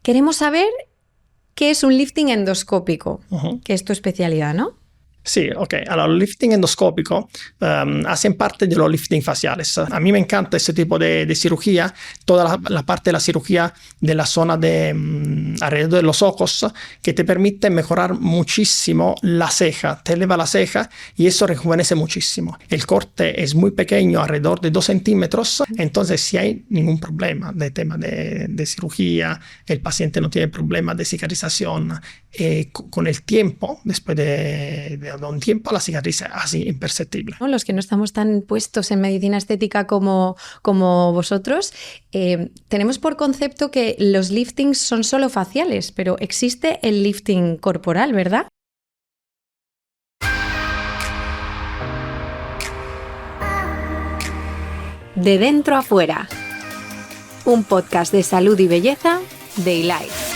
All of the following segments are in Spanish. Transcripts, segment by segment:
Queremos saber qué es un lifting endoscópico, que es tu especialidad, ¿no? Sí, ok. Allora, el lifting endoscópico hacen parte de los lifting faciales. A mí me encanta este tipo de cirugía, toda la parte de la cirugía de la zona alrededor de los ojos, que te permite mejorar muchísimo la ceja, te eleva la ceja y eso rejuvenece muchísimo. El corte es muy pequeño, alrededor de 2 centímetros, entonces si hay ningún problema de tema de cirugía, el paciente no tiene problema de cicatrización, con el tiempo, después de un tiempo, la cicatriz es así imperceptible. Los que no estamos tan puestos en medicina estética como vosotros, tenemos por concepto que los liftings son solo faciales, pero existe el lifting corporal, ¿verdad? De dentro a fuera. Un podcast de salud y belleza de Ilife.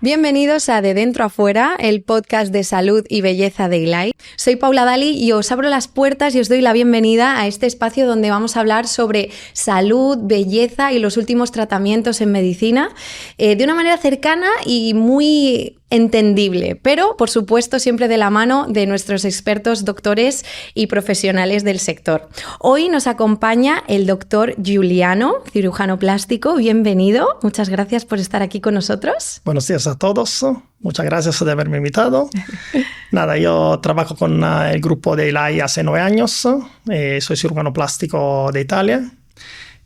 Bienvenidos a De Dentro a Fuera, el podcast de salud y belleza de Ilife. Soy Paula Dali y os abro las puertas y os doy la bienvenida a este espacio donde vamos a hablar sobre salud, belleza y los últimos tratamientos en medicina de una manera cercana y muy entendible, pero por supuesto siempre de la mano de nuestros expertos, doctores y profesionales del sector. Hoy nos acompaña el doctor Giuliano, cirujano plástico. Bienvenido, muchas gracias por estar aquí con nosotros. Buenos días a todos, muchas gracias de haberme invitado. Nada, yo trabajo con el grupo de Ilife hace 9 años, soy cirujano plástico de Italia.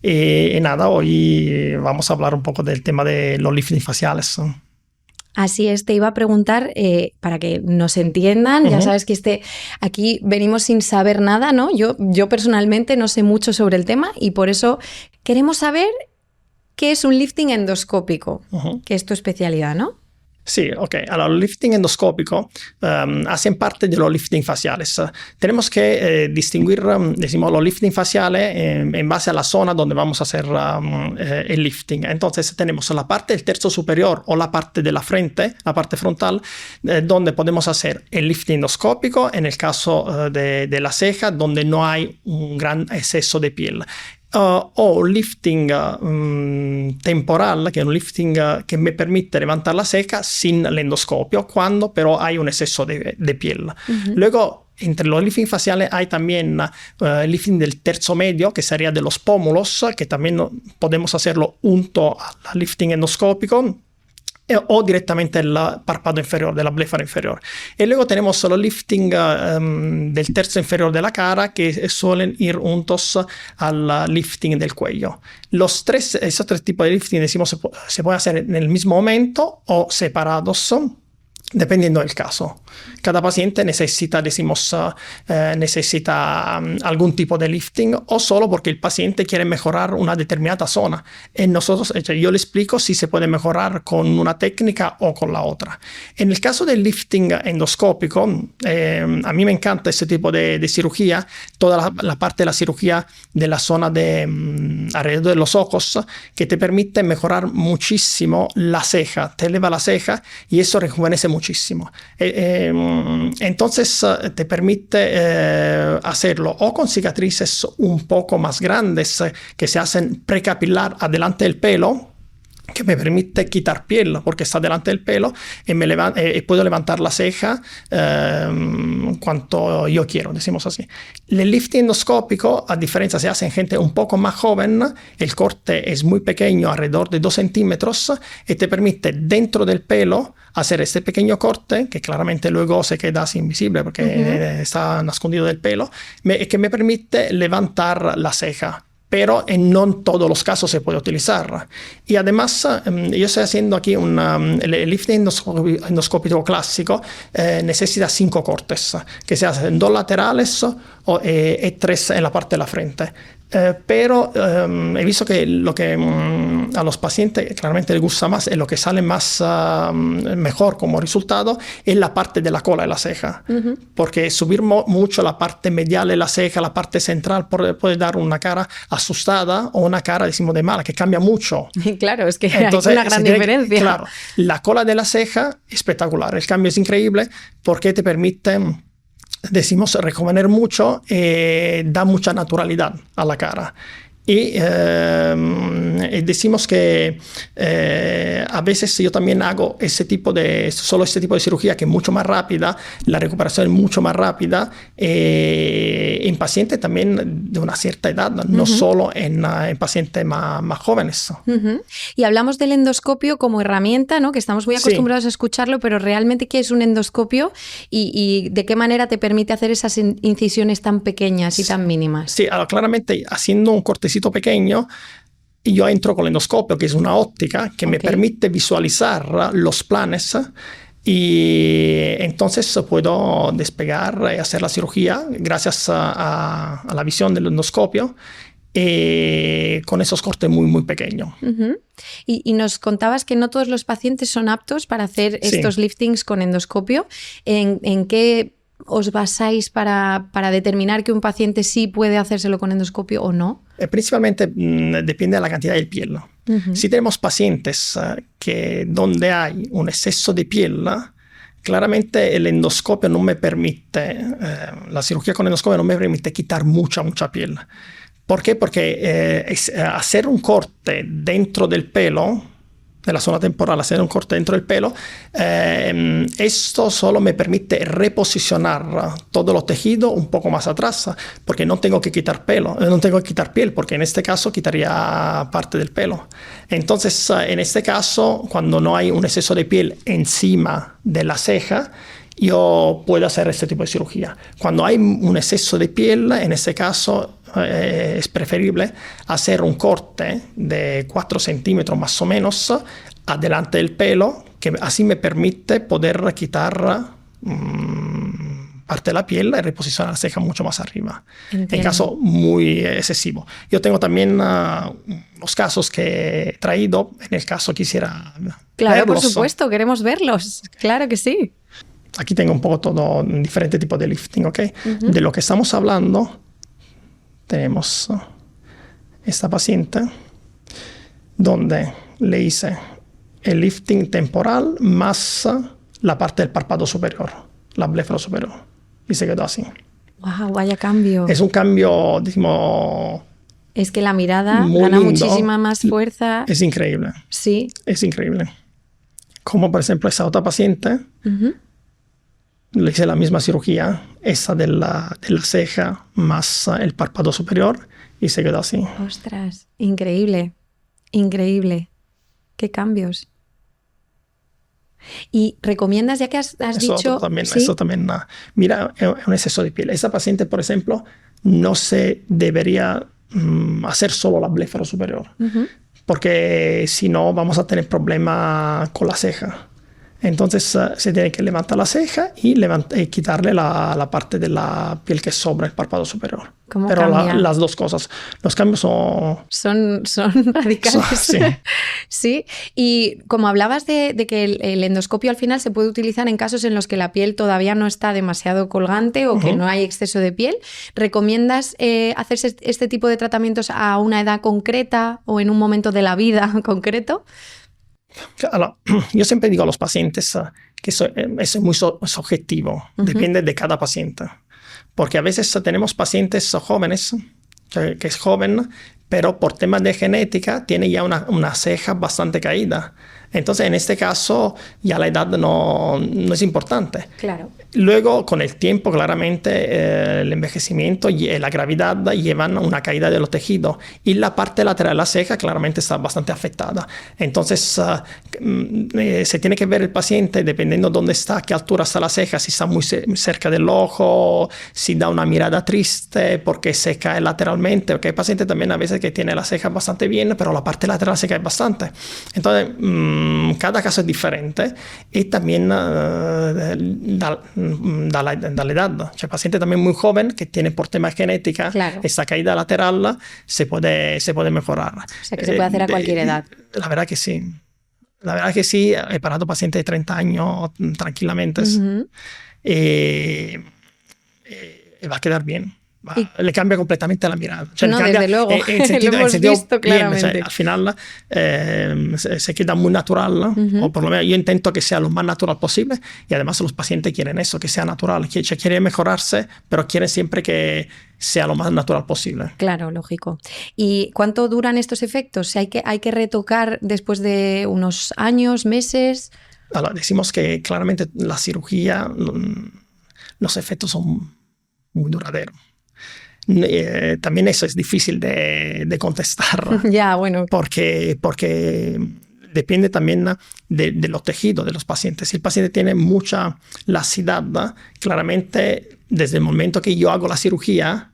Y nada, hoy vamos a hablar un poco del tema de los lifting faciales. Así es, te iba a preguntar para que nos entiendan, ya sabes que aquí venimos sin saber nada, ¿no? Yo personalmente no sé mucho sobre el tema y por eso queremos saber qué es un lifting endoscópico, que es tu especialidad, ¿no? Sí, ok. Allora, el lifting endoscópico hacen parte de los lifting faciales. Tenemos que distinguir, decimos, los lifting faciales en base a la zona donde vamos a hacer el lifting. Entonces, tenemos la parte del tercio superior o la parte de la frente, la parte frontal, donde podemos hacer el lifting endoscópico, en el caso de la ceja, donde no hay un gran exceso de piel. O lifting temporal, que es un lifting que me permite levantar la ceja sin el endoscopio, cuando pero hay un exceso de piel. Luego, entre los lifting faciales hay también el lifting del terzo medio, que sería de los pómulos, que también podemos hacerlo junto al lifting endoscópico, o directamente el párpado inferior, de la bléfara inferior. Y luego tenemos los lifting del tercio inferior de la cara, que suelen ir juntos al lifting del cuello. Esos tres tipos de lifting, decimos, se pueden hacer en el mismo momento o separados, dependiendo del caso. Cada paciente necesita algún tipo de lifting o solo porque el paciente quiere mejorar una determinada zona. Y yo le explico si se puede mejorar con una técnica o con la otra. En el caso del lifting endoscópico, a mí me encanta este tipo de cirugía, toda la parte de la cirugía de la zona alrededor de los ojos, que te permite mejorar muchísimo la ceja, te eleva la ceja y eso rejuvenece muchísimo. Entonces te permite hacerlo o con cicatrices un poco más grandes que se hacen precapilar adelante del pelo, que me permite quitar piel porque está delante del pelo y puedo levantar la ceja cuanto yo quiero, decimos así. El lifting endoscópico, a diferencia, se hace en gente un poco más joven, el corte es muy pequeño, alrededor de 2 centímetros, y te permite dentro del pelo hacer este pequeño corte, que claramente luego se queda así invisible porque está escondido del pelo, que me permite levantar la ceja. Pero en no todos los casos se puede utilizar. Y además, yo estoy haciendo aquí el lifting endoscópico clásico, necesita 5 cortes, que se hacen 2 laterales y 3 en la parte de la frente. Pero he visto que lo que a los pacientes claramente les gusta más y lo que sale más mejor como resultado es la parte de la cola de la ceja. Porque subir mucho la parte medial de la ceja, la parte central, puede dar una cara asustada o una cara, decimos, de mala, que cambia mucho. Claro, es que entonces, hay una gran diferencia. Claro, la cola de la ceja es espectacular, el cambio es increíble porque te permite, decimos, rejuvenecer mucho y da mucha naturalidad a la cara. Y decimos que a veces yo también hago solo este tipo de cirugía que es mucho más rápida, la recuperación es mucho más rápida en pacientes también de una cierta edad, no solo en pacientes más jóvenes. Y hablamos del endoscopio como herramienta, ¿no? Que estamos muy acostumbrados a escucharlo, pero realmente ¿qué es un endoscopio y de qué manera te permite hacer esas incisiones tan pequeñas y tan mínimas? Sí, claramente haciendo un cortecito pequeño, yo entro con el endoscopio, que es una óptica que me permite visualizar los planes y entonces puedo despegar y hacer la cirugía gracias a la visión del endoscopio con esos cortes muy, muy pequeños. Y nos contabas que no todos los pacientes son aptos para hacer estos liftings con endoscopio. ¿En qué os basáis para determinar que un paciente sí puede hacérselo con endoscopio o no? Principalmente depende de la cantidad de piel. Si tenemos pacientes donde hay un exceso de piel, claramente el endoscopio no me permite, la cirugía con endoscopio no me permite quitar mucha piel. ¿Por qué? Porque hacer un corte dentro del pelo, de la zona temporal, hacer un corte dentro del pelo, esto solo me permite reposicionar todo los tejidos un poco más atrás, porque no tengo que quitar pelo, no tengo que quitar piel, porque en este caso quitaría parte del pelo. Entonces, en este caso, cuando no hay un exceso de piel encima de la ceja, yo puedo hacer este tipo de cirugía. Cuando hay un exceso de piel, en este caso es preferible hacer un corte de 4 centímetros más o menos adelante del pelo, que así me permite poder quitar parte de la piel y reposicionar la ceja mucho más arriba. Entiendo. En caso muy excesivo. Yo tengo también los casos que he traído, en el caso quisiera Claro, verlos. por supuesto, queremos verlos. Claro que sí. Aquí tengo un poco todo, diferente tipo de lifting, ¿ok? De lo que estamos hablando, tenemos esta paciente donde le hice el lifting temporal más la parte del párpado superior, la bléfaro superior, y se quedó así. ¡Wow! Vaya cambio. Es un cambio, decimos... Es que la mirada gana lindo. Muchísima más fuerza. Es increíble. Sí. Es increíble. Como por ejemplo esa otra paciente... Le hice la misma cirugía, esa de la ceja más el párpado superior, y se quedó así. ¡Ostras! Increíble, increíble. ¡Qué cambios! Y recomiendas, ya que has dicho... También, ¿sí? Eso también, mira, un exceso de piel. Esa paciente, por ejemplo, no se debería hacer solo la bléfaro superior, porque si no vamos a tener problemas con la ceja. Entonces se tiene que levantar la ceja y quitarle la parte de la piel que sobra el párpado superior. Pero las dos cosas. Los cambios son radicales. Sí. Sí. Y como hablabas de que el endoscopio al final se puede utilizar en casos en los que la piel todavía no está demasiado colgante o que no hay exceso de piel, ¿recomiendas hacerse este tipo de tratamientos a una edad concreta o en un momento de la vida concreto? Yo siempre digo a los pacientes que eso es muy subjetivo, depende de cada paciente. Porque a veces tenemos pacientes jóvenes, que es joven, pero por temas de genética tiene ya una ceja bastante caída. Entonces, en este caso, ya la edad no es importante. Claro. Luego, con el tiempo, claramente, el envejecimiento y la gravedad llevan a una caída de los tejidos. Y la parte lateral de la ceja, claramente, está bastante afectada. Entonces, se tiene que ver el paciente, dependiendo de dónde está, a qué altura está la ceja, si está muy cerca del ojo, si da una mirada triste, porque se cae lateralmente. Porque hay pacientes también a veces que tienen la ceja bastante bien, pero la parte lateral se cae bastante. Entonces, cada caso es diferente y también da la edad. C'è paciente también muy joven que tiene por tema genética, claro, esta caída lateral se puede mejorar. O sea, que se puede hacer a cualquier edad. La verdad que sí. La verdad que sí. He parado pacientes de 30 años tranquilamente y va a quedar bien. le cambia completamente la mirada. No, desde luego, lo hemos visto claramente. Bien, al final se queda muy natural, o por lo menos yo intento que sea lo más natural posible, y además los pacientes quieren eso, que sea natural, que quieren mejorarse, pero quieren siempre que sea lo más natural posible. Claro, lógico. ¿Y cuánto duran estos efectos? ¿Hay que retocar después de unos años, meses? Ahora, decimos que claramente la cirugía, los efectos son muy duraderos. También eso es difícil de contestar. Ya, bueno. Porque depende también de los tejidos de los pacientes. Si el paciente tiene mucha laxicidad, claramente desde el momento que yo hago la cirugía,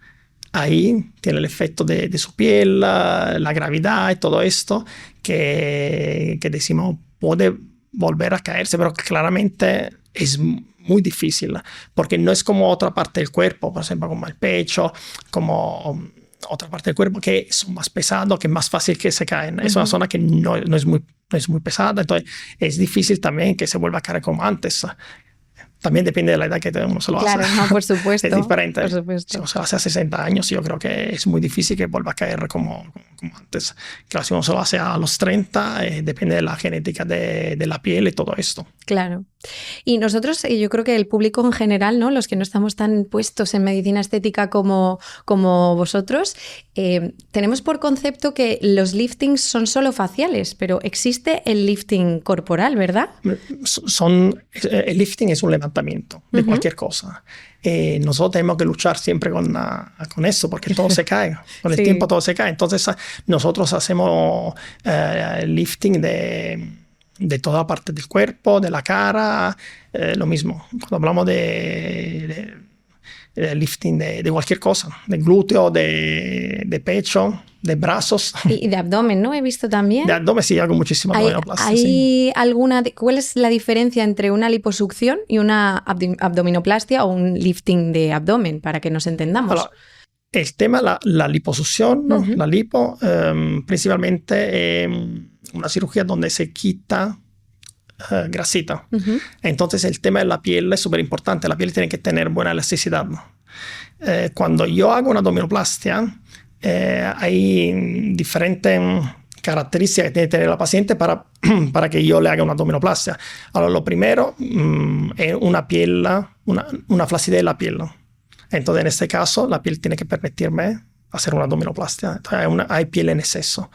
ahí tiene el efecto de su piel, la gravedad y todo esto, que decimos puede volver a caerse, pero claramente es muy difícil, porque no es como otra parte del cuerpo, por ejemplo, como el pecho, como otra parte del cuerpo que son más pesados, que es más fácil que se caen. Es una zona que no es muy pesada, entonces es difícil también que se vuelva a caer como antes. También depende de la edad que uno se lo hace. Claro, no, por supuesto. Es diferente. Por supuesto. Si uno se lo hace a 60 años, yo creo que es muy difícil que vuelva a caer como antes. Claro, si uno se lo hace a los 30, depende de la genética de la piel y todo esto. Claro. Y nosotros, yo creo que el público en general, ¿no? Los que no estamos tan puestos en medicina estética como vosotros, tenemos por concepto que los liftings son solo faciales, pero existe el lifting corporal, ¿verdad? El lifting es un levantamiento de cualquier cosa. Nosotros tenemos que luchar siempre con eso, porque todo se cae. Con el tiempo todo se cae. Entonces nosotros hacemos lifting de toda parte del cuerpo, de la cara, lo mismo. Cuando hablamos de lifting de cualquier cosa, de glúteo, de pecho, de brazos. Y de abdomen, ¿no? He visto también. De abdomen sí, hago muchísima abdominoplastia. ¿Cuál es la diferencia entre una liposucción y una abdominoplastia o un lifting de abdomen, para que nos entendamos? Ahora, el tema, la liposucción, ¿no? La lipo, principalmente una cirugía donde se quita grasita. Entonces el tema de la piel es súper importante. La piel tiene que tener buena elasticidad. Cuando yo hago una abdominoplastia, hay diferentes características que tiene que tener la paciente para que yo le haga una abdominoplastia. Ahora, lo primero es una flacidez de la piel, ¿no? Entonces, en este caso, la piel tiene que permitirme hacer una abdominoplastia. Entonces, hay piel en exceso.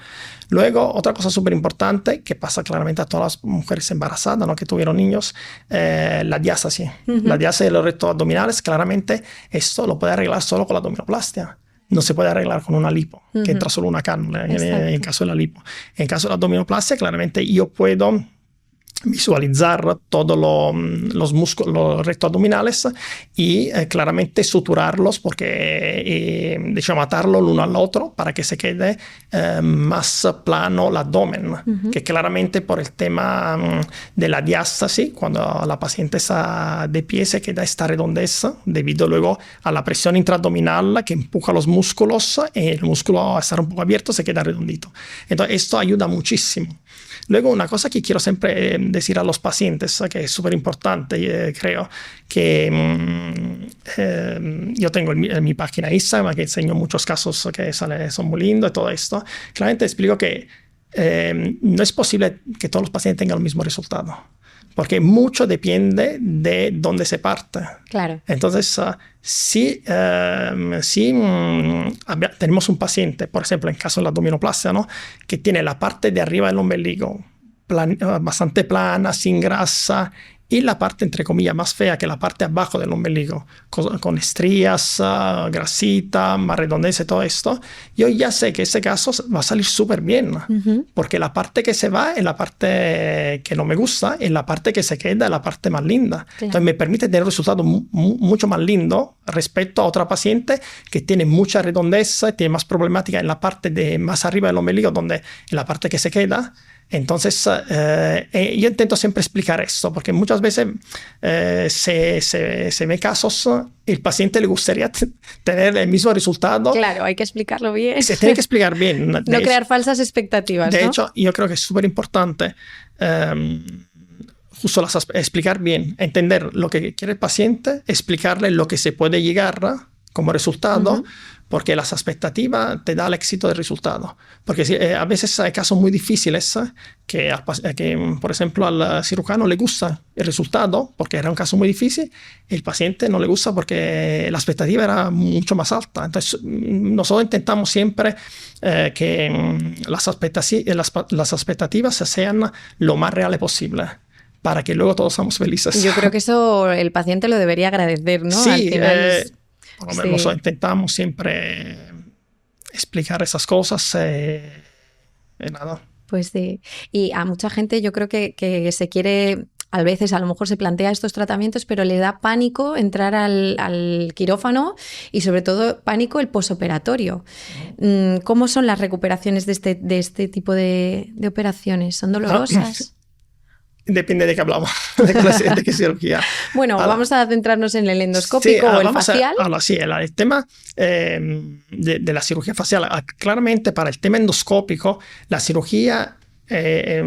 Luego, otra cosa súper importante que pasa claramente a todas las mujeres embarazadas, ¿no? Que tuvieron niños, la diástasis. La diástasis de los rectos abdominales, claramente, esto lo puede arreglar solo con la abdominoplastia. No se puede arreglar con una lipo, que entra solo una cánula en el caso de la lipo. En el caso de la abdominoplastia, claramente yo puedo visualizar todos los músculos, los rectos abdominales y claramente suturarlos porque atarlo el uno al otro para que se quede más plano el abdomen, que claramente por el tema de la diástasis, cuando la paciente está de pie se queda esta redondez debido luego a la presión intraabdominal que empuja los músculos y el músculo a estar un poco abierto se queda redondito. Entonces esto ayuda muchísimo. Luego, una cosa que quiero siempre decir a los pacientes, que es súper importante, creo, que yo tengo mi página Instagram, que enseño muchos casos que son muy lindos y todo esto. Claramente explico que no es posible que todos los pacientes tengan el mismo resultado, porque mucho depende de dónde se parte. Claro. Entonces, si tenemos un paciente, por ejemplo, en caso de la abdominoplastia, ¿no? Que tiene la parte de arriba del ombligo bastante plana, sin grasa, y la parte, entre comillas, más fea, que la parte abajo del ombligo, con estrías, grasita, más redondez y todo esto, yo ya sé que ese caso va a salir súper bien, porque la parte que se va es la parte que no me gusta, y la parte que se queda es la parte más linda. Claro. Entonces me permite tener un resultado mucho más lindo respecto a otra paciente que tiene mucha redondez, tiene más problemática en la parte de más arriba del ombligo, donde en la parte que se queda. Entonces, yo intento siempre explicar esto, porque muchas veces se ve casos, el paciente le gustaría tener el mismo resultado. Claro, hay que explicarlo bien. Se tiene que explicar bien. No crear falsas expectativas. De hecho, yo creo que es súper importante justo explicar bien, entender lo que quiere el paciente, explicarle lo que se puede llegar como resultado, porque las expectativas te dan el éxito del resultado. Porque a veces hay casos muy difíciles que, por ejemplo, al cirujano le gusta el resultado porque era un caso muy difícil, y el paciente no le gusta porque la expectativa era mucho más alta. Entonces, nosotros intentamos siempre que las expectativas sean lo más reales posible, para que luego todos seamos felices. Yo creo que eso el paciente lo debería agradecer, ¿no? Sí, al final por lo menos intentamos siempre explicar esas cosas. Nada. Pues sí. Y a mucha gente yo creo que se quiere, a veces a lo mejor se plantea estos tratamientos, pero le da pánico entrar al quirófano y sobre todo pánico el posoperatorio. ¿Cómo son las recuperaciones de este tipo de operaciones? ¿Son dolorosas? Depende de qué hablamos, de qué cirugía. Bueno, vamos a centrarnos en el endoscópico o el facial. Sí, el tema de la cirugía facial. Claramente para el tema endoscópico, la cirugía es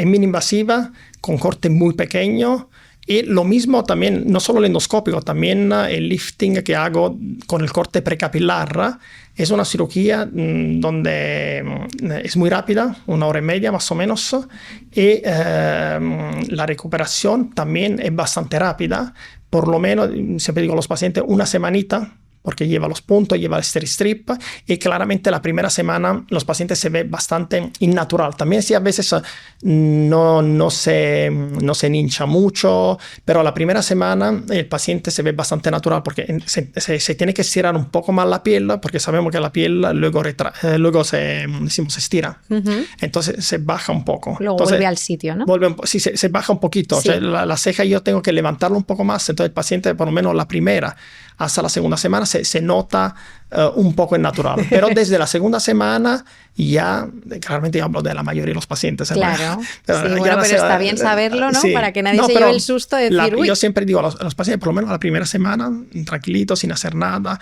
mini-invasiva, con corte muy pequeño. Y lo mismo también, no solo el endoscópico, también el lifting que hago con el corte precapilar. Es una cirugía donde es muy rápida, 1 hora y media más o menos, y la recuperación también es bastante rápida. Por lo menos, siempre digo a los pacientes, una semanita, porque lleva los puntos, lleva el Steri-Strip, y claramente la primera semana los pacientes se ven bastante innatural. También sí, a veces no se hincha mucho, pero la primera semana el paciente se ve bastante natural porque se tiene que estirar un poco más la piel, porque sabemos que la piel luego se estira. Entonces se baja un poco. Luego entonces, vuelve al sitio, ¿no? Sí, se baja un poquito. Sí. O sea, la ceja yo tengo que levantarla un poco más, entonces el paciente, por lo menos la primera hasta la segunda semana, se nota un poco innatural. Pero desde la segunda semana ya, claramente yo hablo de la mayoría de los pacientes. Claro. Pero está bien saberlo, ¿no? Sí. Para que nadie se lleve el susto de decir, yo siempre digo a los pacientes, por lo menos la primera semana, tranquilitos, sin hacer nada,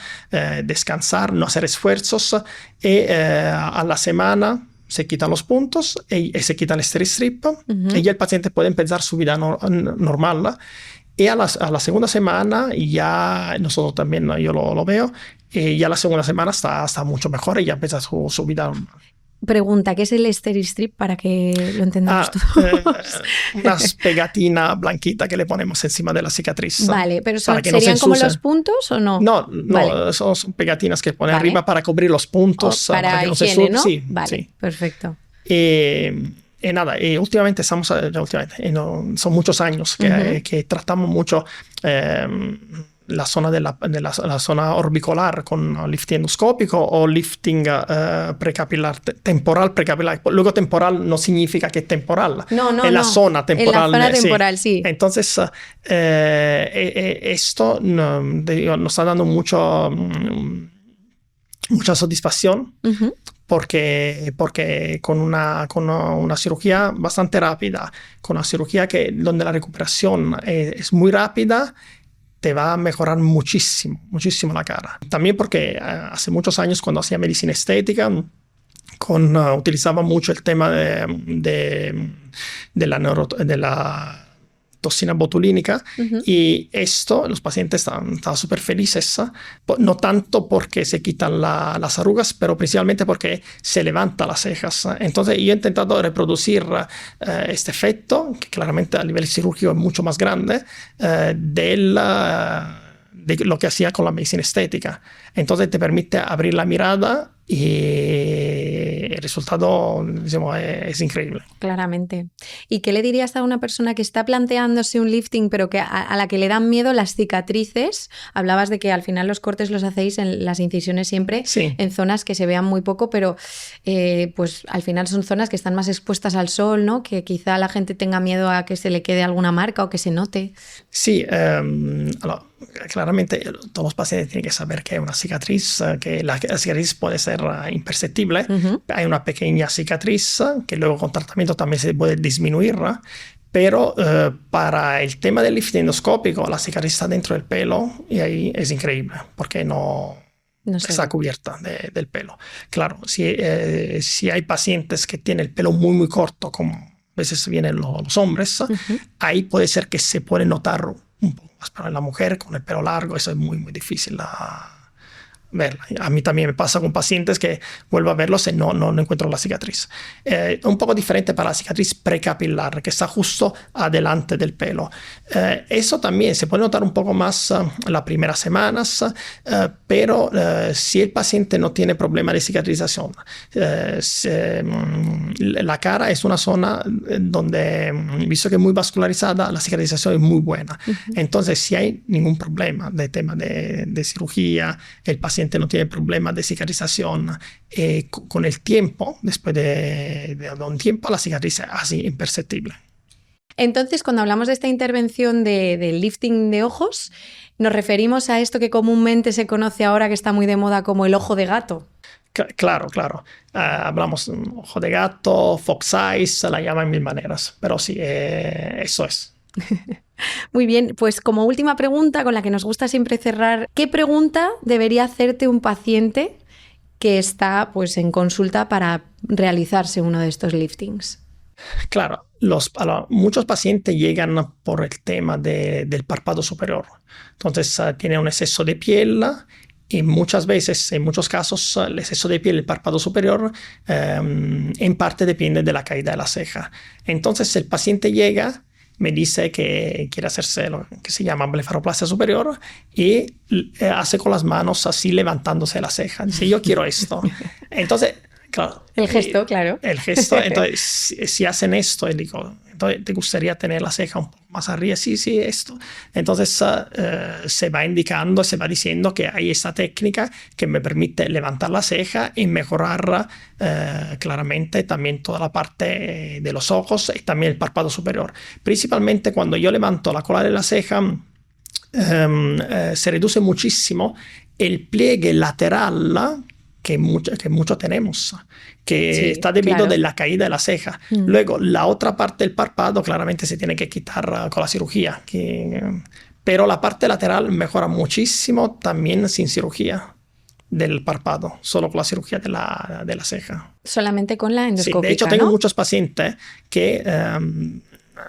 descansar, no hacer esfuerzos, y a la semana se quitan los puntos y se quita el Steri-Strip, y ya el paciente puede empezar su vida normal. Y a la segunda semana ya nosotros también, yo lo veo, y ya la segunda semana está mucho mejor y ya empieza su vida normal. Pregunta, ¿qué es el Steri-Strip para que lo entendamos todos? Unas pegatinas blanquitas que le ponemos encima de la cicatriz. Vale, pero ¿serían como los puntos o no? No, vale. Son pegatinas que ponen arriba para cubrir los puntos. Para que no higiene, se ¿no? Sí, vale, sí. Perfecto. Y nada, y últimamente son muchos años que tratamos mucho la zona la zona orbicular con lifting endoscópico o lifting precapilar, temporal precapilar. Luego temporal no significa que es temporal. No, la zona temporal. En la zona temporal, sí. Entonces, esto nos está dando mucha satisfacción. Porque con una cirugía bastante rápida, con una cirugía donde la recuperación es muy rápida, te va a mejorar muchísimo la cara. También porque hace muchos años, cuando hacía medicina estética, utilizaba mucho el tema de la toxina botulínica, y esto los pacientes estaban súper felices, no tanto porque se quitan las arrugas, pero principalmente porque se levantan las cejas. Entonces yo he intentado reproducir este efecto, que claramente a nivel cirúrgico es mucho más grande, de lo que hacía con la medicina estética. Entonces te permite abrir la mirada y el resultado, digamos, es increíble. Claramente. ¿Y qué le dirías a una persona que está planteándose un lifting, pero que a la que le dan miedo las cicatrices? Hablabas de que al final los cortes los hacéis en las incisiones siempre, sí, en zonas que se vean muy poco, pero pues al final son zonas que están más expuestas al sol, ¿no? Que quizá la gente tenga miedo a que se le quede alguna marca o que se note. Sí, claramente todos los pacientes tienen que saber que hay una cicatriz, que la cicatriz puede ser imperceptible. Hay una pequeña cicatriz que luego con tratamiento también se puede disminuir, pero para el tema del lifting endoscópico la cicatriz está dentro del pelo y ahí es increíble porque no está cubierta del pelo. Claro, si hay pacientes que tienen el pelo muy corto, como a veces vienen los hombres, ahí puede ser que se puede notar un poco más, pero en la mujer con el pelo largo eso es muy difícil verla. A mí también me pasa con pacientes que vuelvo a verlos y no encuentro la cicatriz. Un poco diferente para la cicatriz precapilar, que está justo adelante del pelo. Eso también se puede notar un poco más las primeras semanas, pero si el paciente no tiene problema de cicatrización, la cara es una zona donde, visto que es muy vascularizada, la cicatrización es muy buena. Entonces, si hay ningún problema de tema de cirugía, el paciente no tiene problema de cicatrización, con el tiempo, después de un tiempo, la cicatriz es así imperceptible. Entonces, cuando hablamos de esta intervención del lifting de ojos, ¿nos referimos a esto que comúnmente se conoce ahora, que está muy de moda, como el ojo de gato? Claro. Hablamos ojo de gato, fox eyes, la llaman mil maneras, pero sí, eso es. Muy bien, pues como última pregunta con la que nos gusta siempre cerrar, ¿qué pregunta debería hacerte un paciente que está pues en consulta para realizarse uno de estos liftings? Claro, muchos pacientes llegan por el tema del párpado superior. Entonces, tienen un exceso de piel y muchas veces, en muchos casos, el exceso de piel del párpado superior en parte depende de la caída de la ceja. Entonces, el paciente llega, me dice que quiere hacerse lo que se llama blefaroplastia superior y hace con las manos así levantándose la ceja. Dice, yo quiero esto. Entonces, claro. El gesto, claro. El gesto. Entonces, si hacen esto, y digo, entonces, ¿te gustaría tener la ceja un poco más arriba? Sí, esto. Entonces, se va indicando, se va diciendo que hay esta técnica que me permite levantar la ceja y mejorar claramente también toda la parte de los ojos y también el párpado superior. Principalmente cuando yo levanto la cola de la ceja, se reduce muchísimo el pliegue lateral que mucho tenemos, que sí, está debido de la caída de la ceja. Luego, la otra parte del párpado claramente se tiene que quitar con la cirugía, pero la parte lateral mejora muchísimo también sin cirugía del párpado, solo con la cirugía de la ceja. Solamente con la endoscópica, sí, de hecho, tengo muchos pacientes que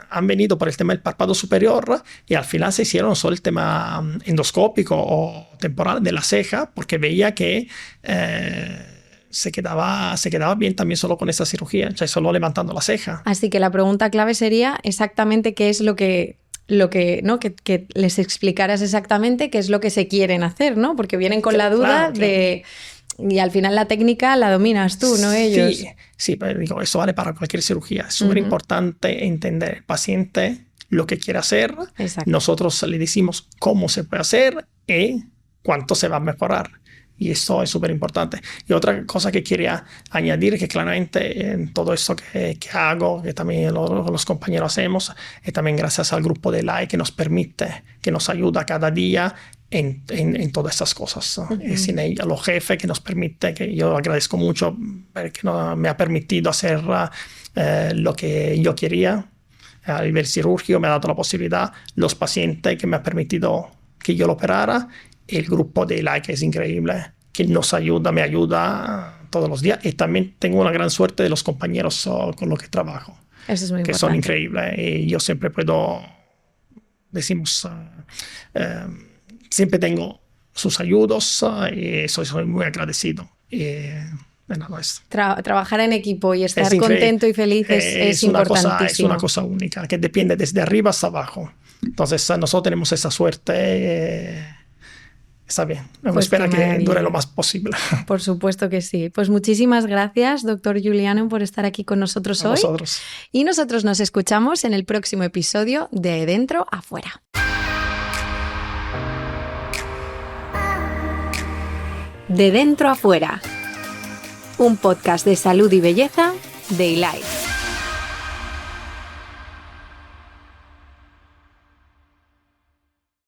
han venido por el tema del párpado superior y al final se hicieron solo el tema endoscópico o temporal de la ceja porque veía que se quedaba bien también solo con esa cirugía, o sea, solo levantando la ceja. Así que la pregunta clave sería exactamente qué es lo que ¿no? Que les explicaras exactamente qué es lo que se quieren hacer, ¿no? Porque vienen con la duda de... Y al final la técnica la dominas tú, no ellos. Sí, pero digo, eso vale para cualquier cirugía. Es súper importante entender el paciente lo que quiere hacer. Exacto. Nosotros le decimos cómo se puede hacer y cuánto se va a mejorar. Y eso es súper importante. Y otra cosa que quería añadir, que claramente en todo esto que hago, que también los compañeros hacemos, es también gracias al grupo de LAI que nos permite, que nos ayuda cada día en todas estas cosas. Sin ella, los jefes que nos permite, que yo agradezco mucho porque me ha permitido hacer lo que yo quería. A nivel quirúrgico me ha dado la posibilidad, los pacientes que me ha permitido que yo lo operara, el grupo de LAI que es increíble, que nos ayuda, me ayuda todos los días y también tengo una gran suerte de los compañeros con los que trabajo. Eso es muy que importante. Son increíbles y yo siempre puedo, decimos, siempre tengo sus ayudos y soy muy agradecido. Trabajar en equipo y estar contento y feliz es importantísimo. Es una cosa única, que depende desde arriba hasta abajo. Entonces nosotros tenemos esa suerte. Está bien, pues espera que dure lo más posible. Por supuesto que sí. Pues muchísimas gracias, doctor Giuliano, por estar aquí con nosotros hoy. Vosotros. Y nosotros nos escuchamos en el próximo episodio de Dentro a Fuera. De Dentro a Fuera, un podcast de salud y belleza de iLife.